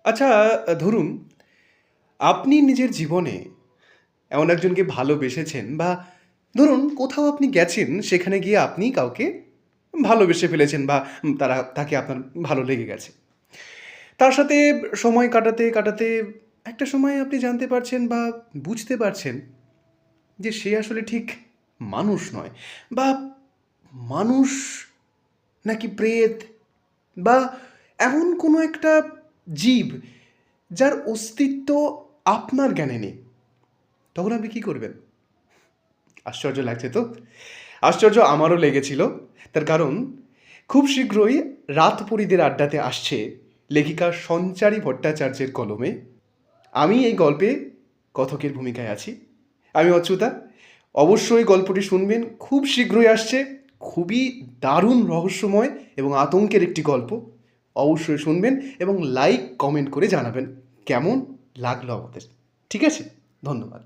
আচ্ছা, ধরুন আপনি নিজের জীবনে এমন একজনকে ভালোবেসেছেন বা ধরুন কোথাও আপনি গেছেন, সেখানে গিয়ে আপনি কাউকে ভালোবেসে ফেলেছেন বা তাকে আপনার ভালো লেগে গেছে। তার সাথে সময় কাটাতে, কাটাতে একটা সময় আপনি জানতে পারছেন বা বুঝতে পারছেন যে সে আসলে ঠিক মানুষ নয়, বা মানুষ নাকি প্রেত বা এমন কোনো একটা জীব যার অস্তিত্ব আপনার জ্ঞানে নেই। তখন আপনি কী করবেন? আশ্চর্য লাগছে তো? আশ্চর্য আমারও লেগেছিল। তার কারণ খুব শীঘ্রই রাতপরীদের আড্ডাতে আসছে লেখিকা সঞ্চারী ভট্টাচার্যের কলমে। আমি এই গল্পে কথকের ভূমিকায় আছি। আমি অচ্যুতা। অবশ্যই গল্পটি শুনবেন। খুব শীঘ্রই আসছে। খুবই দারুণ রহস্যময় এবং আতঙ্কের একটি গল্প। অবশ্যই শুনবেন এবং লাইক, কমেন্ট করে জানাবেন কেমন লাগলো আমাদের। ঠিক আছে? ধন্যবাদ।